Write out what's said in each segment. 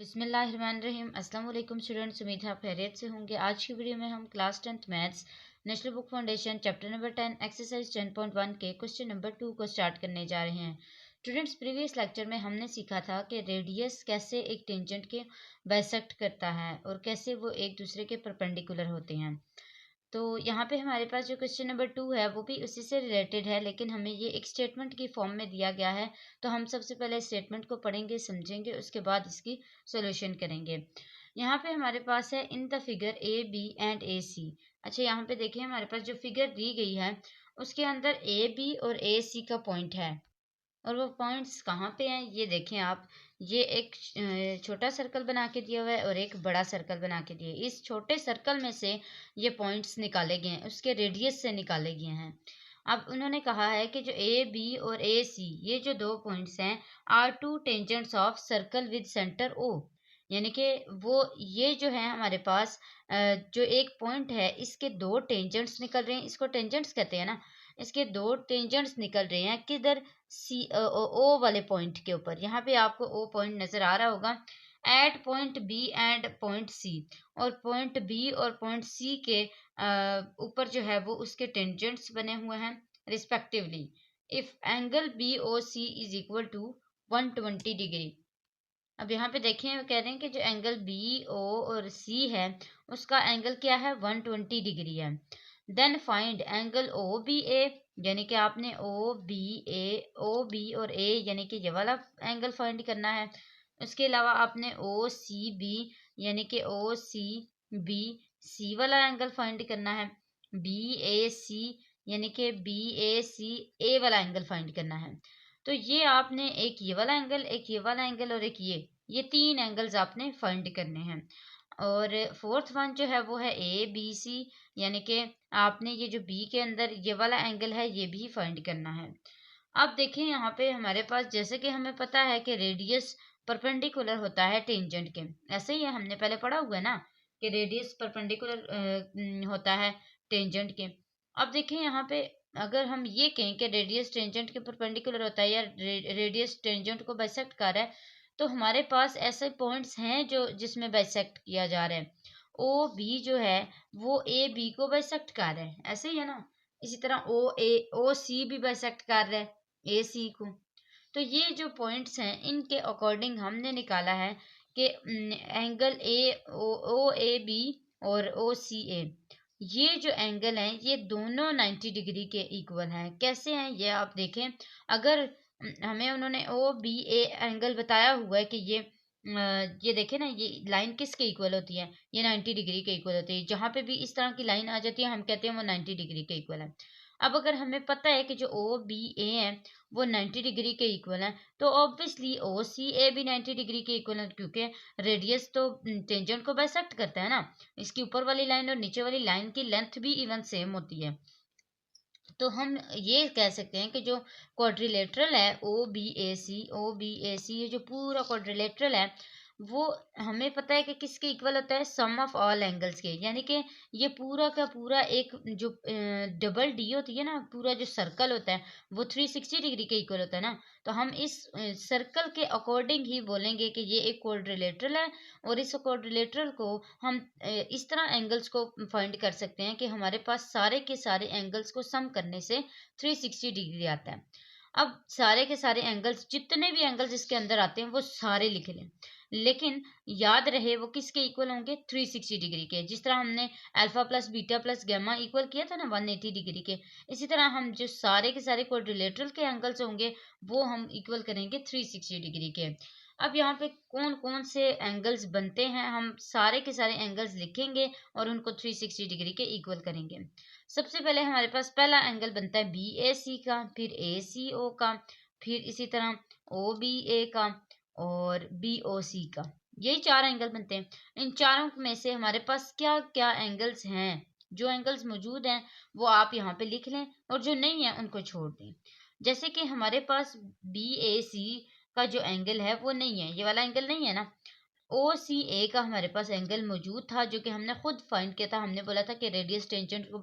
बिस्मिल्लाहिर्रहमानिर्रहीम। अस्सलाम वालेकुम स्टूडेंट्स, उम्मीद है आप खैरियत से होंगे। आज की वीडियो में हम class 10th maths national book foundation chapter number 10 exercise 10.1 के क्वेश्चन नंबर 2 को स्टार्ट करने जा रहे हैं। स्टूडेंट्स, प्रीवियस लेक्चर में हमने सीखा था कि रेडियस कैसे एक टेंजेंट के बाइसेक्ट करता है और कैसे वो एक दूसरे के परपेंडिकुलर होते हैं। तो यहाँ पे हमारे पास जो क्वेश्चन नंबर 2 है वो भी उसी से रिलेटेड है, लेकिन हमें ये एक स्टेटमेंट की फॉर्म में दिया गया है। तो हम सबसे पहले स्टेटमेंट को पढ़ेंगे, समझेंगे, उसके बाद इसकी सॉल्यूशन करेंगे। यहाँ पे हमारे पास है in the figure A B and A C. अच्छा, यहाँ पे देखिए हमारे पास जो फिगर दी गई है उसके अंदर ए बी और ए सी का पॉइंट है। और वो पॉइंट्स कहाँ पे हैं ये देखें आप। ये एक छोटा सर्कल बना के दिया हुआ है और एक बड़ा सर्कल बना के दिया है। इस छोटे सर्कल में से ये पॉइंट्स निकाले गए हैं, उसके रेडियस से निकाले गए हैं। अब उन्होंने कहा है कि जो ए बी और ए सी ये जो दो पॉइंट्स हैं are two tangents of circle with centre O. यानी कि वो ये जो है हमारे पास जो एक पॉइंट है इसके दो टेंजेंट्स निकल रहे हैं। इसको टेंजेंट्स कहते हैं ना। इसके दो टेंजेंट्स निकल रहे हैं किधर, सी ओ वाले पॉइंट के ऊपर। यहाँ पे आपको ओ पॉइंट नजर आ रहा होगा at point B and point C. और पॉइंट बी और पॉइंट सी के ऊपर जो है वो उसके टेंजेंट्स बने हुए हैं respectively. If angle B O C is equal to 120 degree. अब यहाँ पे देखें वो कह रहे हैं कि जो एंगल बी ओ और सी है उसका एंगल क्या है, 120 डिग्री है। Then find angle O B A. यानी कि आपने ओ बी और ए यानी कि ये वाला एंगल फाइंड करना है। उसके अलावा आपने ओ सी बी यानी कि ओ सी बी सी वाला एंगल फाइंड करना है। बी ए सी यानी कि बी ए सी ए वाला एंगल फाइंड करना है। तो ये आपने एक ये वाला एंगल, एक ये वाला एंगल और एक ये तीन एंगल्स आपने फाइंड करने हैं। और फोर्थ वन जो है वो है ए बी सी। यानी कि आपने ये जो बी के अंदर ये वाला एंगल है ये भी फाइंड करना है। अब देखें यहाँ पे हमारे पास जैसे कि हमें पता है कि रेडियस परपेंडिकुलर होता है टेंजेंट के। ऐसे ही हमने पहले पढ़ा हुआ है ना कि रेडियस परपेंडिकुलर होता है टेंजेंट के। अब देखें यहाँ पे अगर हम ये कहें कि रेडियस टेंजेंट के परपेंडिकुलर होता है या रेडियस टेंजेंट को बाइसेक्ट कर रहा है, तो हमारे पास ऐसे पॉइंट्स हैं जो जिसमें बाइसेक्ट किया जा रहा है। ओ बी जो है वो ए बी को बाइसेक्ट कर रहा है, ऐसे ही है ना। इसी तरह ओ सी भी बाइसेक्ट कर रहा है ए सी को। तो ये जो पॉइंट्स हैं इनके अकॉर्डिंग हमने निकाला है कि एंगल ओ ए बी और ओ सी ए ये जो एंगल हैं ये दोनों 90 डिग्री के इक्वल हैं। कैसे हैं ये आप देखें। अगर हमें उन्होंने ओ बी ए एंगल बताया हुआ है कि ये देखें ना, ये लाइन किसके इक्वल होती है, ये 90 डिग्री के इक्वल होती है। जहाँ पे भी इस तरह की लाइन आ जाती है हम कहते हैं वो 90 डिग्री के इक्वल है। अब अगर हमें पता है कि जो ओ बी ए है वो 90 डिग्री के इक्वल है, तो ऑब्वियसली ओ सी ए भी 90 डिग्री के इक्वल है, क्योंकि रेडियस तो टेंजेंट को बाइसेक्ट करता है ना। इसकी ऊपर वाली लाइन और नीचे वाली लाइन की लेंथ भी इवन सेम होती है। तो हम ये कह सकते हैं कि जो क्वाड्रिलेटरल है ओ बी ए सी ये जो पूरा क्वाड्रिलेटरल है वो हमें पता है कि किसके इक्वल होता है, सम ऑफ ऑल एंगल्स के। यानी कि ये पूरा का पूरा एक जो डबल डी होती है ना, पूरा जो सर्कल होता है वो 360 डिग्री के इक्वल होता है ना। तो हम इस सर्कल के अकॉर्डिंग ही बोलेंगे कि ये एक क्वाड्रिलेटरल है। और इस क्वाड्रिलेटरल को हम इस तरह एंगल्स को फाइंड कर सकते हैं कि हमारे पास सारे के सारे एंगल्स को सम करने से 360 डिग्री आता है। अब सारे के सारे एंगल्स, जितने भी एंगल्स इसके अंदर आते हैं वो सारे लिख लें, लेकिन याद रहे वो किसके इक्वल होंगे, 360 डिग्री के। जिस तरह हमने alpha plus beta plus gamma equal किया था ना 180 डिग्री के, इसी तरह हम जो सारे के सारे क्वाड्रिलेटरल के एंगल्स होंगे वो हम इक्वल करेंगे 360 डिग्री के। अब यहाँ पे कौन कौन से एंगल्स बनते हैं हम सारे के सारे एंगल्स लिखेंगे और उनको 360 डिग्री के इक्वल करेंगे। सबसे पहले हमारे पास पहला एंगल बनता है बी ए सी का, फिर ए सी ओ का, फिर इसी तरह ओ बी ए का और बी ओ सी का। यही चार एंगल बनते हैं। इन चारों में से हमारे पास क्या क्या एंगल्स हैं, जो एंगल्स मौजूद हैं वो आप यहाँ पे लिख लें और जो नहीं है उनको छोड़ दें। जैसे कि हमारे पास बी ए सी का जो एंगल है वो नहीं है, ये वाला एंगल नहीं है ना। ओ सी ए का हमारे पास एंगल मौजूद था जो कि हमने खुद फाइंड किया था। हमने बोला था कि रेडियस टेंजेंट को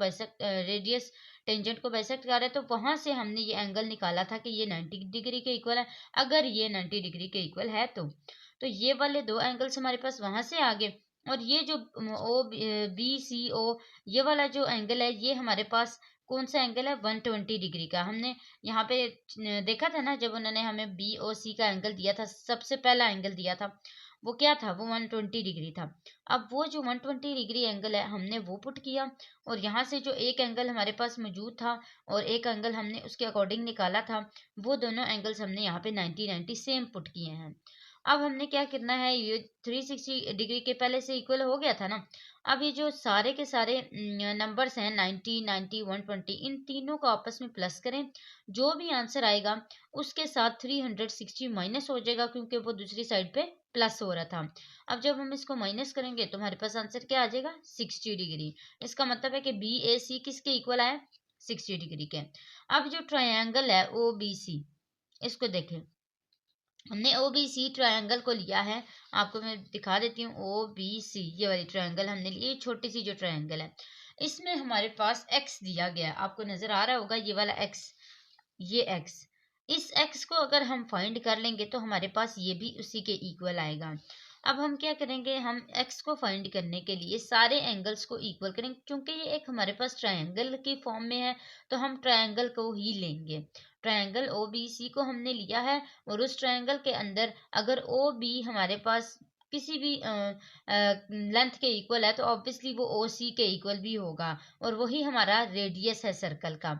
बाइसेक्ट कर रहा है, तो वहां से हमने ये एंगल निकाला था कि ये 90 डिग्री के इक्वल है। अगर ये 90 डिग्री के इक्वल है तो ये वाले दो एंगल्स हमारे पास वहां से आ गए, और ये जो ओ बी सी ओ ये वाला जो एंगल है ये हमारे पास कौन सा एंगल है, 120 डिग्री का। हमने यहाँ पे देखा था ना, जब उन्होंने हमें बी ओ सी का एंगल दिया था, सबसे पहला एंगल दिया था वो क्या था, वो 120 डिग्री था। अब वो जो 120 डिग्री एंगल है हमने वो पुट किया, और यहाँ से जो एक एंगल हमारे पास मौजूद था और एक एंगल हमने उसके अकॉर्डिंग निकाला था, वो दोनों एंगल्स हमने यहाँ पे 90-90 सेम पुट किए हैं। अब हमने क्या करना है, ये 360 डिग्री के पहले से इक्वल हो गया था ना। अब ये जो सारे के सारे नंबर्स हैं 90, 90, 120, इन तीनों को आपस में प्लस करें। जो भी आंसर आएगा उसके साथ 360 माइनस हो जाएगा, क्योंकि वो दूसरी साइड पे प्लस हो रहा था। अब जब हम इसको माइनस करेंगे तो हमारे पास आंसर क्या आ जाएगा, 60 डिग्री। इसका मतलब है कि बी ए सी किसके इक्वल आया, 60 डिग्री के। अब जो ट्रायंगल है ओ बी सी, इसको देखें, हमने ओ बी सी ट्रायंगल को लिया है। आपको मैं दिखा देती हूँ, ओ बी सी ये वाली ट्रायंगल हमने ली, छोटी सी जो ट्रायंगल है इसमें हमारे पास एक्स दिया गया है। आपको नजर आ रहा होगा ये वाला एक्स, ये एक्स, इस एक्स को अगर हम फाइंड कर लेंगे तो हमारे पास ये भी उसी के इक्वल आएगा। अब हम क्या करेंगे, हम एक्स को फाइंड करने के लिए सारे एंगल्स को इक्वल करेंगे, क्योंकि ये एक हमारे पास ट्रायंगल की फॉर्म में है तो हम ट्रायंगल को ही लेंगे। ट्रायंगल ओ बी सी को हमने लिया है, और उस ट्रायंगल के अंदर अगर ओ बी हमारे पास किसी भी लेंथ के इक्वल है तो ऑब्वियसली वो ओ सी के इक्वल भी होगा, और वही हमारा रेडियस है सर्कल का,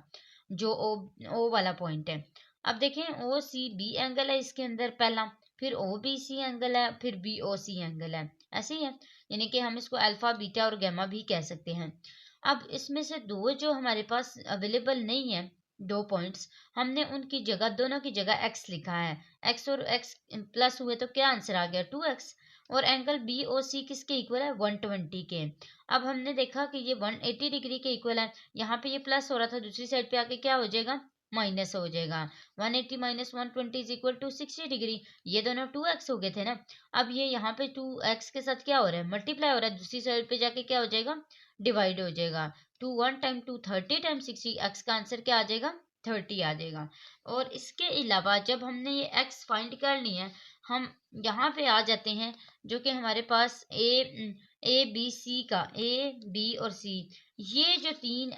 जो ओ वाला पॉइंट है। अब देखें, ओ सी बी एंगल है इसके अंदर पहला, फिर ओ बी सी एंगल है, फिर बी ओ सी एंगल है, ऐसे ही है। यानी कि हम इसको अल्फा बीटा और गैमा भी कह सकते हैं। अब इसमें से दो जो हमारे पास अवेलेबल नहीं है, दो पॉइंट्स, हमने उनकी जगह, दोनों की जगह एक्स लिखा है। एक्स और एक्स प्लस हुए तो क्या आंसर आ गया, 2x। और एंगल बी ओ सी किसके इक्वल है, 120 के। अब हमने देखा कि ये 180 डिग्री के इक्वल है। यहाँ पे ये प्लस हो रहा था, दूसरी साइड पे आके क्या हो जाएगा, माइनस हो जाएगा। 180 minus 120 is equal to 60 degree. ये दोनों 2x हो गए थे ना। अब ये यहाँ पे 2x के साथ क्या हो रहा है, मल्टीप्लाई हो रहा है, दूसरी साइड पे जाके क्या हो जाएगा, डिवाइड हो जाएगा। 2 1 टाइम 2 30 टाइम 60, x का आंसर क्या आ जाएगा, 30 आ जाएगा। और इसके अलावा जब हमने ये x फाइंड कर ली है, हम यहाँ पे आ जाते हैं, जो कि हमारे पास ए बी सी का, ए बी और सी, ये जो तीन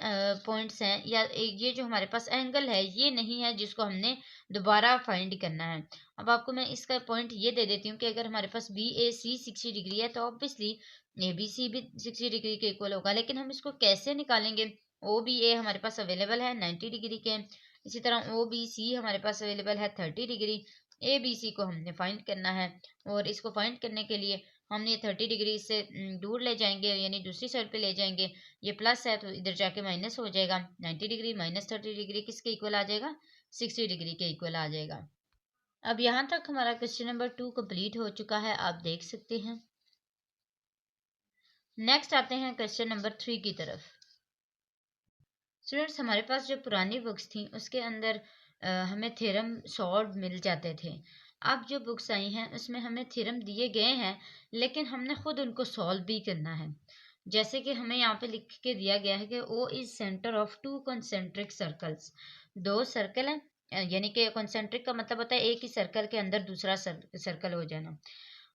पॉइंट्स हैं, या ये जो हमारे पास एंगल है ये नहीं है जिसको हमने दोबारा फाइंड करना है। अब आपको मैं इसका पॉइंट ये दे देती हूँ कि अगर हमारे पास बी ए सी 60 डिग्री है तो ऑब्वियसली ए बी सी भी 60 डिग्री के इक्वल होगा। लेकिन हम इसको कैसे निकालेंगे, ओ बी ए हमारे पास अवेलेबल है 90 डिग्री के, इसी तरह ओ बी सी हमारे पास अवेलेबल है 30 डिग्री। ए बी सी को हमने फाइंड करना है, और इसको फाइंड करने के लिए हम ये 30 डिग्री से दूर ले जाएंगे, यानी दूसरी साइड पे ले जाएंगे। ये प्लस है तो इधर जाके माइनस हो जाएगा। 90 डिग्री माइनस 30 डिग्री किसके इक्वल आ जाएगा, 60 डिग्री के इक्वल आ जाएगा। अब यहाँ तक हमारा क्वेश्चन नंबर 2 कंप्लीट हो चुका है, आप देख सकते हैं। नेक्स्ट आते हैं क्वेश्चन नंबर 3 की तरफ। स्टूडेंट्स, हमारे पास जो पुरानी बुक्स थी उसके अंदर हमें थ्योरम सॉल्व मिल जाते थे। अब जो बुक्स आई हैं उसमें हमें थ्योरम दिए गए हैं, लेकिन हमने खुद उनको सॉल्व भी करना है। जैसे कि हमें यहाँ पे लिख के दिया गया है कि O is centre of two concentric circles. दो सर्कल हैं, यानी कि कॉन्सेंट्रिक का मतलब होता है एक ही सर्कल के अंदर दूसरा सर्कल हो जाना।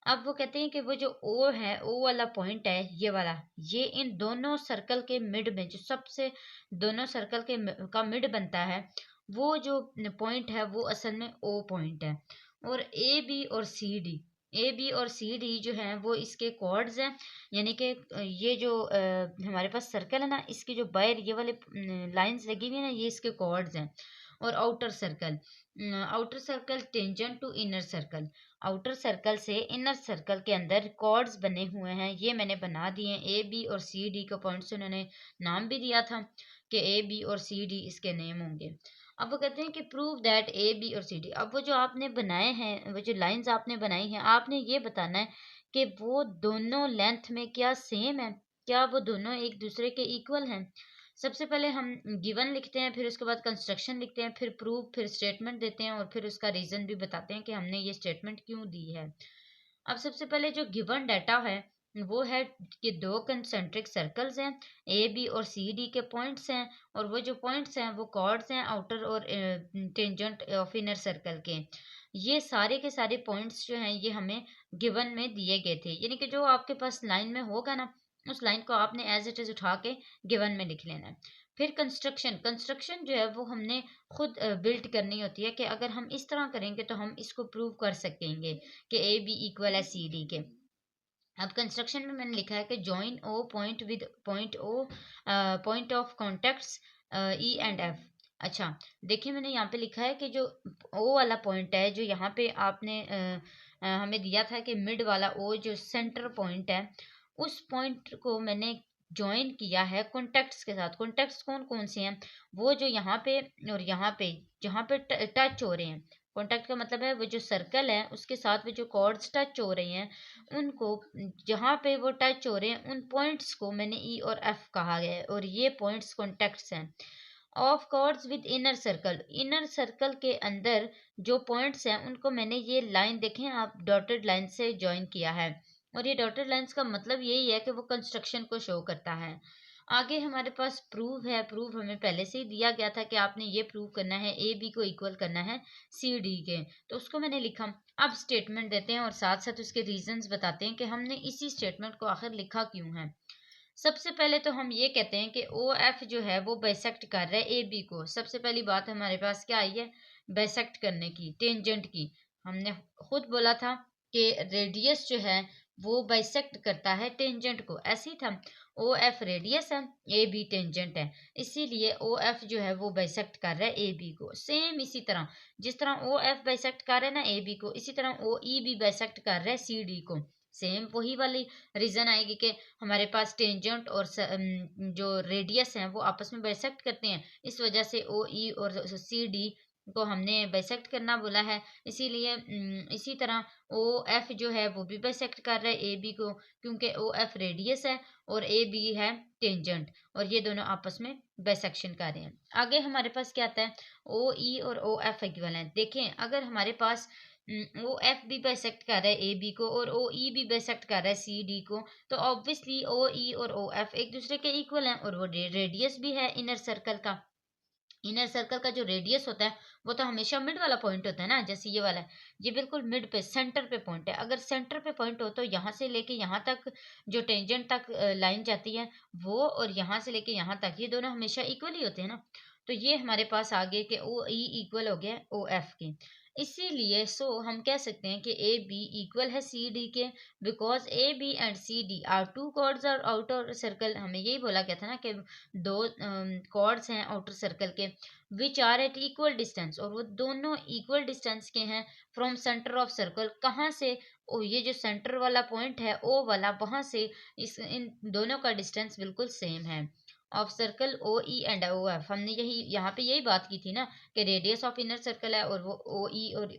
अब वो कहते हैं कि वो जो ओ है, ओ वाला पॉइंट है ये वाला, ये इन दोनों सर्कल के मिड में, जो सबसे दोनों सर्कल के का मिड बनता है, वो जो पॉइंट है वो असल में ओ पॉइंट है। और ए बी और सी डी, ए बी और सी डी जो हैं वो इसके कॉर्ड्स हैं। यानी कि ये जो हमारे पास सर्कल है ना, इसकी जो बाहर ये वाले लाइंस लगी हुई है ना, ये इसके कॉर्ड्स हैं। और outer circle tangent to inner circle, outer circle से इनर सर्कल के अंदर कॉर्ड्स बने हुए हैं, ये मैंने बना दिए हैं। ए बी और सी डी को पॉइंट्स उन्होंने नाम भी दिया था कि ए बी और सी डी इसके नेम होंगे। अब वो कहते हैं कि प्रूव दैट ए बी और सी डी। अब वो जो आपने बनाए हैं, वो जो लाइंस आपने बनाई हैं, आपने ये बताना है कि वो दोनों लेंथ में क्या सेम है, क्या वो दोनों एक दूसरे के इक्वल हैं। सबसे पहले हम गिवन लिखते हैं, फिर उसके बाद कंस्ट्रक्शन लिखते हैं, फिर प्रूफ, फिर स्टेटमेंट देते हैं, और फिर उसका रीज़न भी बताते हैं कि हमने ये स्टेटमेंट क्यों दी है। अब सबसे पहले जो गिवन डाटा है वो है कि दो कंसेंट्रिक सर्कल्स हैं, ए बी और सी डी के पॉइंट्स हैं, और वो जो पॉइंट्स हैं वो कॉर्ड्स हैं आउटर और टेंजेंट ऑफ इनर सर्कल के। ये सारे के सारे पॉइंट्स जो हैं ये हमें गिवन में दिए गए थे, यानी कि जो आपके पास लाइन में होगा ना, उस लाइन को आपने एज इट इज उठा के गिवन में लिख लेना है। फिर कंस्ट्रक्शन, कंस्ट्रक्शन जो है वो हमने खुद बिल्ड करनी होती है कि अगर हम इस तरह करेंगे तो हम इसको प्रूव कर सकेंगे कि ए बी इक्वल है सी डी के। अब कंस्ट्रक्शन में मैंने लिखा है कि join O point with point O, point of contacts E and F. अच्छा, देखिए मैंने यहाँ पे लिखा है कि जो ओ वाला पॉइंट है, जो यहाँ पे आपने हमें दिया था कि मिड वाला ओ जो सेंटर पॉइंट है, उस पॉइंट को मैंने ज्वाइन किया है कॉन्टेक्ट्स के साथ। कॉन्टेक्ट्स कौन कौन से हैं? वो जो यहाँ पे और यहाँ पे, जहाँ पे टच हो रहे हैं। कॉन्टेक्ट का मतलब है वो जो सर्कल है उसके साथ में जो कॉर्ड्स टच हो रही हैं, उनको, जहाँ पे वो टच हो रहे हैं उन पॉइंट्स को मैंने ई और एफ कहा गया है, और ये पॉइंट्स कॉन्टेक्ट्स हैं of chords with inner circle. Inner circle के अंदर जो पॉइंट्स हैं उनको मैंने ये लाइन देखें आप डॉटेड लाइन से ज्वाइन किया है, और ये डॉटेड लाइंस का मतलब यही है कि वो कंस्ट्रक्शन को शो करता है। आगे हमारे पास प्रूव है। प्रूव हमें पहले से ही दिया गया था कि आपने ये प्रूव करना है ए बी को इक्वल करना है सी डी के, तो उसको मैंने लिखा। अब स्टेटमेंट देते हैं और साथ साथ उसके रीजंस बताते हैं कि हमने इसी स्टेटमेंट को आखिर लिखा क्यों है। सबसे पहले तो हम ये कहते हैं कि ओ एफ जो है वो बाइसेक्ट कर रहा है ए बी को। सबसे पहली बात हमारे पास क्या आई है? बाइसेक्ट करने की, टेंजेंट की। हमने खुद बोला था कि रेडियस जो है वो बाइसेक्ट करता है टेंजेंट को, ऐसे ही था। ओ एफ रेडियस है, ए बी टेंजेंट है, इसीलिए ओ एफ जो है वो बाइसेक्ट कर रहा है ए बी को। सेम इसी तरह जिस तरह ओ एफ बाइसेक्ट कर रहा है ना ए बी को, इसी तरह ओ ई भी बाइसेक्ट कर रहा है सी डी को। सेम वही वाली रीजन आएगी कि हमारे पास टेंजेंट और जो रेडियस हैं वो आपस में बाइसेक्ट करते हैं, इस वजह से ओ ई और सी डी को हमने बाइसेक्ट करना बोला है। इसीलिए इसी तरह ओ एफ जो है वो भी बाइसेक्ट कर रहा है ए बी को, क्योंकि ओ एफ रेडियस है और ए बी है टेंजेंट, और ये दोनों आपस में बाइसेक्शन कर रहे हैं। आगे हमारे पास क्या आता है? ओ ई और ओ एफ इक्विवेलेंट। देखें, अगर हमारे पास ओ एफ भी बाइसेक्ट कर रहा है ए बी को और ओ ई भी बाइसेक्ट कर रहा है सी डी को, तो ऑब्वियसली ओ ई और ओ एफ एक दूसरे के इक्वल हैं, और वो रेडियस भी है इनर सर्कल का। इनर सर्कल का जो रेडियस होता है वो तो हमेशा मिड वाला पॉइंट होता है ना, जैसे ये वाला है, ये बिल्कुल मिड पे सेंटर पे पॉइंट है। अगर सेंटर पे पॉइंट हो तो यहाँ से लेके यहाँ तक जो टेंजेंट तक लाइन जाती है वो, और यहाँ से लेके यहाँ तक, ये दोनों हमेशा इक्वल ही होते हैं ना। तो ये हमारे पास आ गए कि ओ ई इक्वल हो गया ओ एफ के। इसीलिए हम कह सकते हैं कि ए बी इक्वल है सी डी के, because A B and C D are two chords और आउटर सर्कल। हमें यही बोला गया था ना कि दो कॉर्ड्स हैं आउटर सर्कल के, which are at equal distance, और वो दोनों इक्वल डिस्टेंस के हैं फ्रॉम सेंटर ऑफ सर्कल। कहाँ से? ओ, ये जो सेंटर वाला पॉइंट है ओ वाला, वहां से इस इन दोनों का डिस्टेंस बिल्कुल सेम है। Of circle O E and O F, हमने यही यहाँ पे यही बात की थी ना कि रेडियस ऑफ इनर सर्कल है और वो ओ ई और